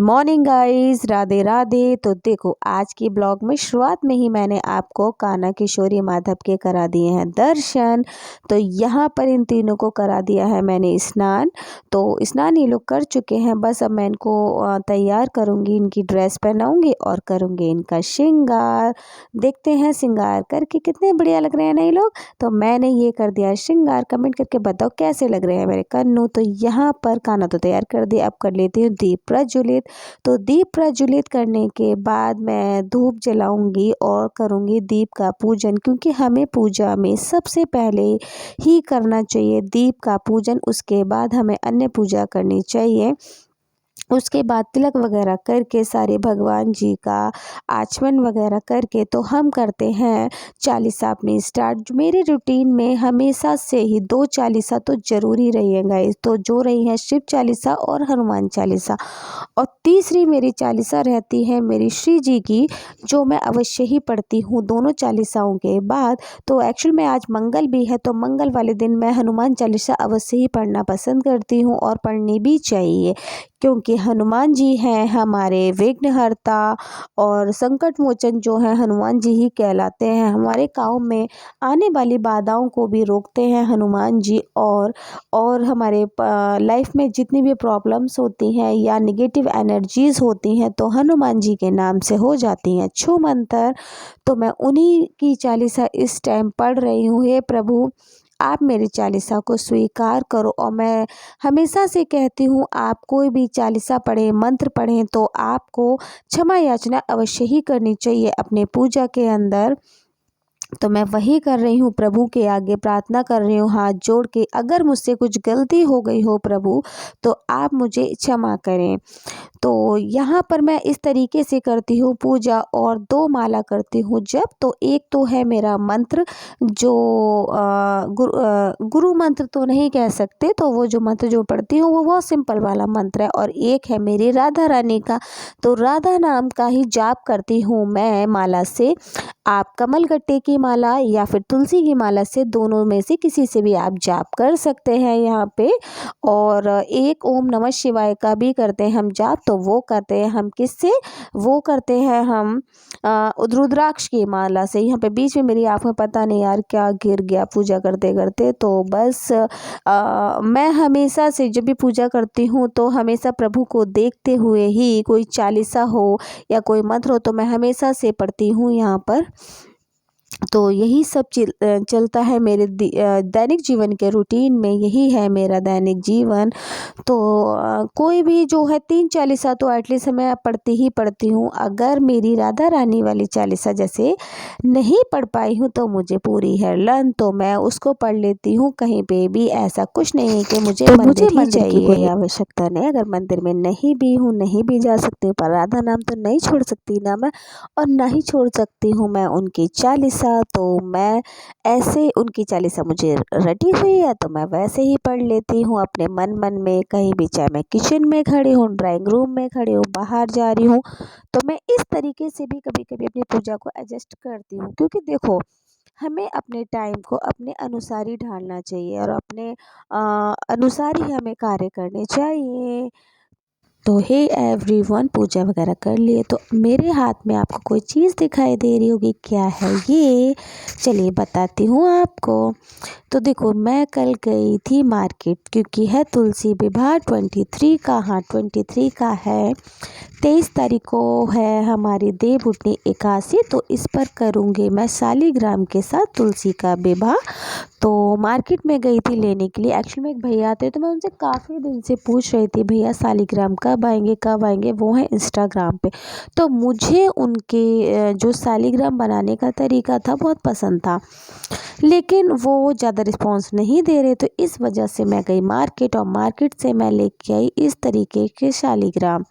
Morning guys, Radhe Radhe. तो देखो, आज की ब्लॉग में शुरुआत में ही मैंने आपको कान्हा किशोरी माधव के करा दिए हैं दर्शन। तो यहाँ पर इन तीनों को करा दिया है मैंने स्नान। तो स्नान ये लोग कर चुके हैं, बस अब मैं इनको तैयार करूँगी, इनकी ड्रेस पहनाऊँगी और करूँगी इनका श्रृंगार। देखते हैं श्रृंगार करके कितने बढ़िया लग रहे हैं ना ये लोग। तो मैंने ये कर दिया श्रृंगार। कमेंट करके बताओ कैसे लग रहे हैं मेरे कन्नू। तो यहाँ पर कान्हा तो तैयार कर दिया, अब कर लेती हूँ दीप प्रज्वलित। तो दीप प्रज्वलित करने के बाद मैं धूप जलाऊंगी और करूंगी दीप का पूजन, क्योंकि हमें पूजा में सबसे पहले ही करना चाहिए दीप का पूजन। उसके बाद हमें अन्य पूजा करनी चाहिए। उसके बाद तिलक वगैरह करके सारे भगवान जी का आचमन वगैरह करके तो हम करते हैं चालीसा अपनी स्टार्ट। मेरे रूटीन में हमेशा से ही 2 चालीसा तो ज़रूरी रही है गाइस। तो जो रही है शिव चालीसा और हनुमान चालीसा, और तीसरी मेरी चालीसा रहती है मेरी श्री जी की, जो मैं अवश्य ही पढ़ती हूँ दोनों चालीसाओं के बाद। तो एक्चुअल में आज मंगल भी है, तो मंगल वाले दिन मैं हनुमान चालीसा अवश्य ही पढ़ना पसंद करती हूँ और पढ़नी भी चाहिए, क्योंकि हनुमान जी हैं हमारे विघ्नहर्ता और संकट मोचन जो है हनुमान जी ही कहलाते हैं। हमारे गाँव में आने वाली बाधाओं को भी रोकते हैं हनुमान जी। और हमारे लाइफ में जितनी भी प्रॉब्लम्स होती हैं या निगेटिव एनर्जीज होती हैं तो हनुमान जी के नाम से हो जाती हैं छू मंतर। तो मैं उन्हीं की चालीसा इस टाइम पढ़ रही हूँ। हे प्रभु, आप मेरी चालीसा को स्वीकार करो। और मैं हमेशा से कहती हूँ, आप कोई भी चालीसा पढ़ें, मंत्र पढ़ें, तो आपको क्षमा याचना अवश्य ही करनी चाहिए अपने पूजा के अंदर। तो मैं वही कर रही हूँ, प्रभु के आगे प्रार्थना कर रही हूँ हाथ जोड़ के। अगर मुझसे कुछ गलती हो गई हो प्रभु, तो आप मुझे क्षमा करें। तो यहाँ पर मैं इस तरीके से करती हूँ पूजा, और 2 माला करती हूँ जब। तो एक तो है मेरा मंत्र जो गुरु मंत्र तो नहीं कह सकते, तो वो जो मंत्र जो पढ़ती हूँ वो बहुत सिंपल वाला मंत्र है। और एक है मेरी राधा रानी का, तो राधा नाम का ही जाप करती हूँ मैं माला से। आप कमल गट्टे की माला या फिर तुलसी की माला से, दोनों में से किसी से भी आप जाप कर सकते हैं यहाँ पे। और एक ओम नमः शिवाय का भी करते हैं हम जाप। तो वो करते हैं हम किससे, वो करते हैं हम रुद्राक्ष की माला से। यहाँ पे बीच में मेरी आँख में पता नहीं यार क्या गिर गया पूजा करते करते। तो बस मैं हमेशा से जब भी पूजा करती हूँ तो हमेशा प्रभु को देखते हुए ही, कोई चालीसा हो या कोई मंत्र हो तो मैं हमेशा से पढ़ती हूँ यहाँ पर। तो यही सब चलता है मेरे दैनिक जीवन के रूटीन में, यही है मेरा दैनिक जीवन। तो कोई भी जो है 3 चालीसा तो एटलीस्ट मैं पढ़ती ही पढ़ती हूँ। अगर मेरी राधा रानी वाली चालीसा जैसे नहीं पढ़ पाई हूँ तो मुझे पूरी है लन, तो मैं उसको पढ़ लेती हूँ कहीं पे भी। ऐसा कुछ नहीं है कि मुझे मंदिर ही चाहिए, कोई आवश्यकता नहीं। अगर मंदिर में नहीं भी हूँ, नहीं भी जा सकती, पर राधा नाम तो नहीं छोड़ सकती ना मैं, और ना ही छोड़ सकती हूँ मैं उनकी चालीसा। तो मैं ऐसे, उनकी चालीसा मुझे रटी हुई है तो मैं वैसे ही पढ़ लेती हूँ अपने मन मन में, कहीं भी, चाहे मैं किचन में खड़ी हूँ, ड्राइंग रूम में खड़ी हूँ, बाहर जा रही हूँ। तो मैं इस तरीके से भी कभी कभी अपनी पूजा को एडजस्ट करती हूँ, क्योंकि देखो, हमें अपने टाइम को अपने अनुसार ही ढालना चाहिए और अपने अनुसार ही हमें कार्य करने चाहिए। तो हे एवरीवन, पूजा वगैरह कर लिए तो मेरे हाथ में आपको कोई चीज़ दिखाई दे रही होगी, क्या है ये, चलिए बताती हूँ आपको। तो देखो, मैं कल गई थी मार्केट, क्योंकि है तुलसी विवाह 23 का, हाँ 23 का है। 23 तारीख को है हमारी देव उठनी एकादशी, तो इस पर करूँगी मैं शालिग्राम के साथ तुलसी का विवाह। तो मार्केट में गई थी लेने के लिए। एक्चुअली में एक भैया आते, तो मैं उनसे काफ़ी दिन से पूछ रही थी भैया शालिग्राम कब आएंगे कब आएंगे, वो हैं इंस्टाग्राम पे। तो मुझे उनके जो शालिग्राम बनाने का तरीका था बहुत पसंद था, लेकिन वो ज़्यादा रिस्पॉन्स नहीं दे रहे। तो इस वजह से मैं गई मार्केट, और मार्केट से मैं लेके आई इस तरीके के शालिग्राम।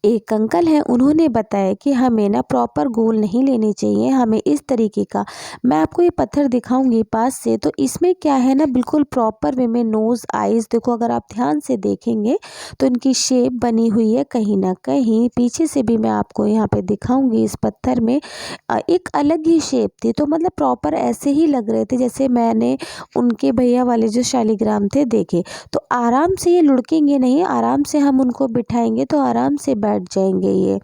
एक अंकल हैं, उन्होंने बताया कि हमें ना प्रॉपर गोल नहीं लेने चाहिए, हमें इस तरीके का, मैं आपको ये पत्थर दिखाऊंगी पास से। तो इसमें क्या है ना, बिल्कुल प्रॉपर वे में नोज़ आइज़, देखो अगर आप ध्यान से देखेंगे तो इनकी शेप बनी हुई है कहीं ना कहीं। पीछे से भी मैं आपको यहाँ पे दिखाऊंगी, इस पत्थर में एक अलग ही शेप थी। तो मतलब प्रॉपर ऐसे ही लग रहे थे जैसे मैंने उनके भैया वाले जो शालिग्राम थे देखे। तो आराम से ये लुढ़केंगे नहीं, आराम से हम उनको बिठाएंगे तो आराम से बैठ जाएंगे ये।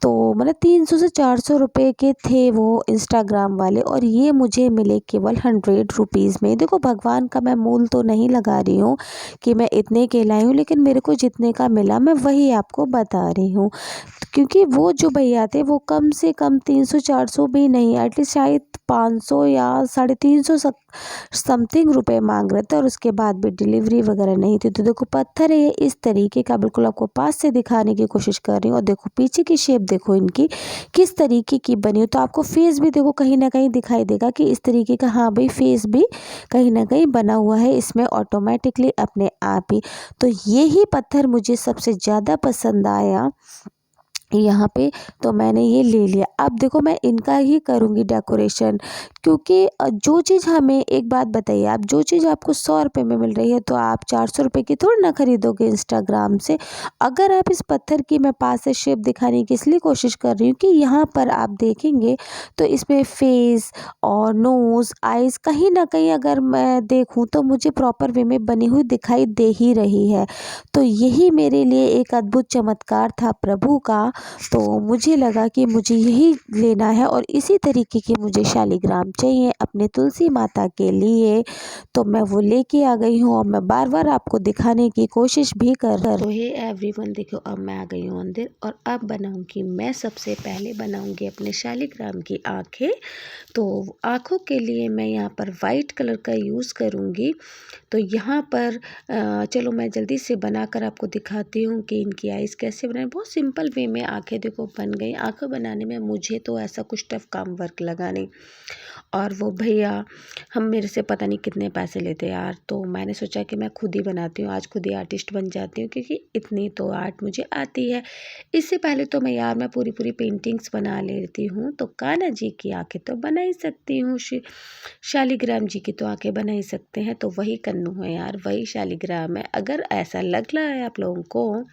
तो मतलब 300 से 400 रुपये के थे वो इंस्टाग्राम वाले, और ये मुझे मिले केवल 100 रुपीज़ में। देखो भगवान का मैं मूल तो नहीं लगा रही हूँ कि मैं इतने के लाई हूँ, लेकिन मेरे को जितने का मिला मैं वही आपको बता रही हूँ। क्योंकि वो जो भैया थे वो कम से कम 300-400 भी नहीं, एटलीस्ट शायद 500 या 350 समथिंग रुपए मांग रहे थे, और उसके बाद भी डिलीवरी वगैरह नहीं थी। तो देखो पत्थर है ये इस तरीके का, बिल्कुल आपको पास से दिखाने की कोशिश कर रही हूँ। और देखो पीछे की शेप देखो इनकी किस तरीके की बनी हो। तो आपको फेस भी देखो कहीं ना कहीं दिखाई देगा कि इस तरीके का, हाँ भाई फेस भी कहीं ना कहीं बना हुआ है इसमें ऑटोमेटिकली अपने आप ही। तो ये ही पत्थर मुझे सबसे ज़्यादा पसंद आया यहाँ पे, तो मैंने ये ले लिया। अब देखो मैं इनका ही करूँगी डेकोरेशन, क्योंकि जो चीज़ हमें, एक बात बताइए आप, जो चीज़ आपको 100 रुपये में मिल रही है तो आप 400 रुपये की थोड़ी ना खरीदोगे इंस्टाग्राम से। अगर आप इस पत्थर की, मैं पास से शेप दिखाने की इसलिए कोशिश कर रही हूँ कि यहाँ पर आप देखेंगे तो इसमें फेस और नोज़ आइज़ कहीं ना कहीं अगर मैं देखूँ तो मुझे प्रॉपर वे में बनी हुई दिखाई दे ही रही है। तो यही मेरे लिए एक अद्भुत चमत्कार था प्रभु का। तो मुझे लगा कि मुझे यही लेना है, और इसी तरीके की मुझे शालिग्राम चाहिए अपने तुलसी माता के लिए। तो मैं वो लेके आ गई हूँ, और मैं बार बार आपको दिखाने की कोशिश भी कर रही हूँ। हे एवरीवन, देखो अब मैं आ गई हूँ अंदर, और अब बनाऊंगी मैं, सबसे पहले बनाऊंगी अपने शालिग्राम की आँखें। तो आँखों के लिए मैं यहाँ पर वाइट कलर का यूज़ करूँगी। तो यहाँ पर चलो मैं जल्दी से बनाकर आपको दिखाती हूँ कि इनकी आइज़ कैसे बनाए। बहुत सिंपल वे में आँखें देखो बन गई। आँखें बनाने में मुझे तो ऐसा कुछ टफ काम वर्क लगा नहीं। और वो भैया हम मेरे से पता नहीं कितने पैसे लेते यार, तो मैंने सोचा कि मैं खुद ही बनाती हूँ, आज खुद ही आर्टिस्ट बन जाती हूँ, क्योंकि इतनी तो आर्ट मुझे आती है। इससे पहले तो मैं पूरी पूरी पेंटिंग्स बना लेती हूँ। तो कान्हा जी की आंखें तो बना ही सकती हूँ, शालिग्राम जी की तो आंखें बना ही सकते हैं। तो वही कन्नू है यार, वही शालिग्राम है। अगर ऐसा लग रहा है आप लोगों को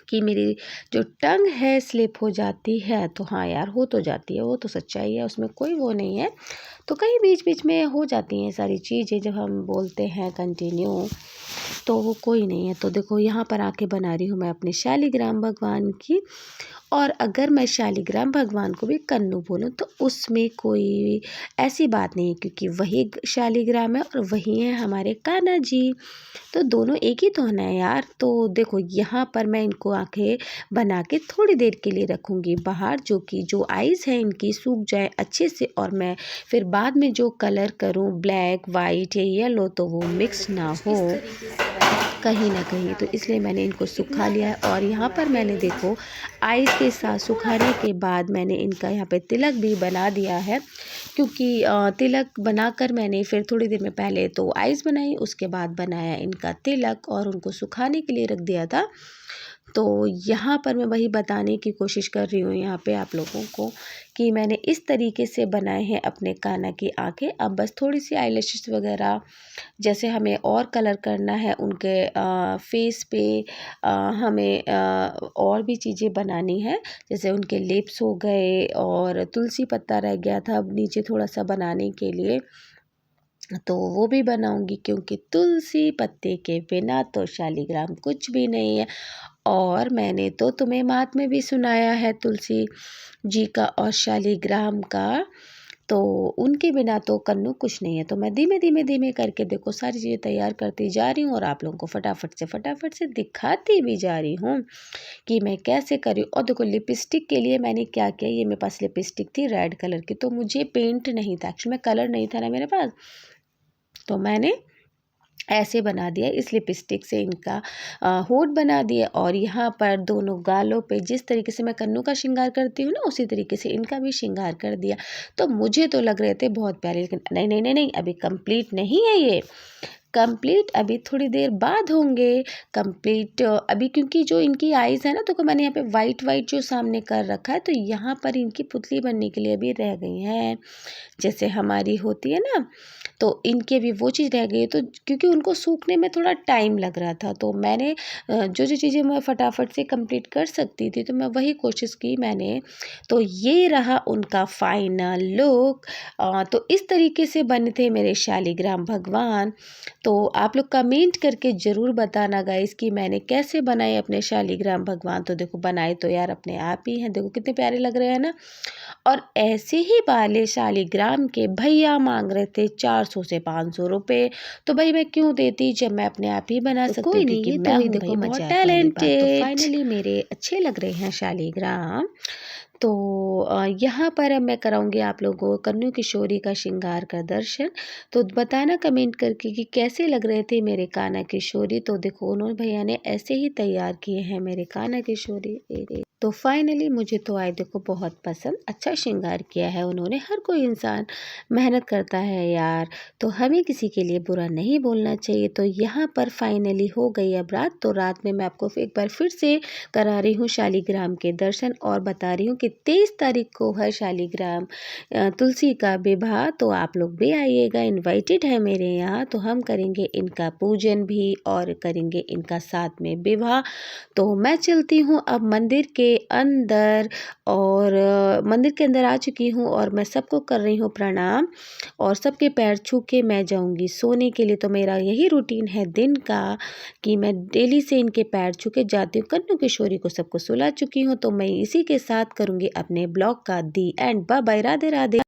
कि मेरी जो टंग है स्लिप हो जाती है, तो हाँ यार हो तो जाती है, वो तो सच्चाई है, उसमें कोई वो नहीं है। तो कहीं बीच बीच में हो जाती हैं सारी चीज़ें जब हम बोलते हैं कंटिन्यू, तो वो कोई नहीं है। तो देखो यहाँ पर आके बना रही हूँ मैं अपने शालिग्राम भगवान की। और अगर मैं शालिग्राम भगवान को भी कन्नू बोलूँ तो उसमें कोई ऐसी बात नहीं है, क्योंकि वही शालिग्राम है और वही है हमारे कान्हा जी। तो दोनों एक ही तो है ना यार। तो देखो यहाँ पर मैं इनको आंखें बना के थोड़ी देर के लिए रखूँगी बाहर, जो कि जो आइज़ है इनकी सूख जाए अच्छे से, और मैं फिर बाद में जो कलर करूँ ब्लैक वाइट या येलो, तो वो मिक्स ना हो कहीं ना कहीं। तो इसलिए मैंने इनको सुखा लिया है। और यहाँ पर मैंने देखो आइस के साथ सुखाने के बाद मैंने इनका यहाँ पे तिलक भी बना दिया है, क्योंकि तिलक बनाकर मैंने फिर थोड़ी देर में पहले तो आइस बनाई, उसके बाद बनाया इनका तिलक और उनको सुखाने के लिए रख दिया था। तो यहाँ पर मैं वही बताने की कोशिश कर रही हूँ यहाँ पे आप लोगों को कि मैंने इस तरीके से बनाए हैं अपने कान्हा की आंखें। अब बस थोड़ी सी आईलैशेस वगैरह जैसे हमें और कलर करना है उनके फेस पे, हमें और भी चीज़ें बनानी है, जैसे उनके लिप्स हो गए, और तुलसी पत्ता रह गया था अब नीचे थोड़ा सा बनाने के लिए, तो वो भी बनाऊंगी, क्योंकि तुलसी पत्ते के बिना तो शालिग्राम कुछ भी नहीं है। और मैंने तो तुम्हें महात्म्य भी सुनाया है तुलसी जी का और शालिग्राम का, तो उनके बिना तो कन्नू कुछ नहीं है। तो मैं धीमे धीमे धीमे करके देखो सारी चीज़ें तैयार करती जा रही हूँ, और आप लोगों को फटाफट से दिखाती भी जा रही हूँ कि मैं कैसे करी। और देखो लिपस्टिक के लिए मैंने क्या किया, ये मेरे पास लिपस्टिक थी रेड कलर की, तो मुझे पेंट नहीं था एक्चुअली में, कलर नहीं था ना मेरे पास, तो मैंने ऐसे बना दिया इस लिपस्टिक से इनका होठ बना दिया। और यहाँ पर दोनों गालों पे जिस तरीके से मैं कन्नू का श्रृंगार करती हूँ ना, उसी तरीके से इनका भी श्रृंगार कर दिया। तो मुझे तो लग रहे थे बहुत प्यारे, लेकिन नहीं नहीं नहीं नहीं, अभी कंप्लीट नहीं है ये, कंप्लीट अभी थोड़ी देर बाद होंगे। कंप्लीट अभी क्योंकि जो इनकी आईज़ है ना, तो मैंने यहाँ पे वाइट वाइट जो सामने कर रखा है, तो यहाँ पर इनकी पुतली बनने के लिए अभी रह गई हैं, जैसे हमारी होती है ना, तो इनकी अभी वो चीज़ रह गई है। तो क्योंकि उनको सूखने में थोड़ा टाइम लग रहा था, तो मैंने जो जो चीज़ें मैं फटाफट से कंप्लीट कर सकती थी, तो मैं वही कोशिश की मैंने। तो ये रहा उनका फाइनल लुक। तो इस तरीके से बने थे मेरे शालिग्राम भगवान। तो आप लोग कमेंट करके ज़रूर बताना गाइस कि मैंने कैसे बनाए अपने शालिग्राम भगवान। तो देखो बनाए तो यार अपने आप ही हैं, देखो कितने प्यारे लग रहे हैं ना। और ऐसे ही वाले शालिग्राम के भैया मांग रहे थे 400 से 500 रुपये। तो भाई मैं क्यों देती जब मैं अपने आप ही बना सकती कोई थी नहीं, कि ये मैं तो ही हूँ देखो भाई बहुत मजाक वाली बात। तो टैलेंटेड। फाइनली मेरे अच्छे लग रहे हैं शालिग्राम। तो यहाँ पर अब मैं कराऊंगी आप लोगों को कन्नू किशोरी का श्रृंगार का दर्शन। तो बताना कमेंट करके कि कैसे लग रहे थे मेरे कान्हा किशोरी। तो देखो उन्होंने भैया ने ऐसे ही तैयार किए हैं मेरे कान्हा किशोरी। तो फाइनली मुझे तो आए देखो बहुत पसंद, अच्छा श्रृंगार किया है उन्होंने। हर कोई इंसान मेहनत करता है यार, तो हमें किसी के लिए बुरा नहीं बोलना चाहिए। तो यहाँ पर फाइनली हो गई अब रात। तो रात में मैं आपको एक बार फिर से करा रही हूँ शालिग्राम के दर्शन, और बता रही हूँ कि 23 तारीख को है शालिग्राम तुलसी का विवाह। तो आप लोग भी आइएगा, इनवाइटेड है मेरे यहाँ। तो हम करेंगे इनका पूजन भी और करेंगे इनका साथ में विवाह। तो मैं चलती हूँ अब मंदिर के अंदर, और मंदिर के अंदर आ चुकी हूँ, और मैं सबको कर रही हूँ प्रणाम, और सबके पैर छू के मैं जाऊँगी सोने के लिए। तो मेरा यही रूटीन है दिन का कि मैं डेली से इनके पैर छू के जाती हूँ। कन्नू किशोरी को सबको सुला चुकी हूँ। तो मैं इसी के साथ करूँगी अपने ब्लॉग का the end. Bye bye, Radhe Radhe.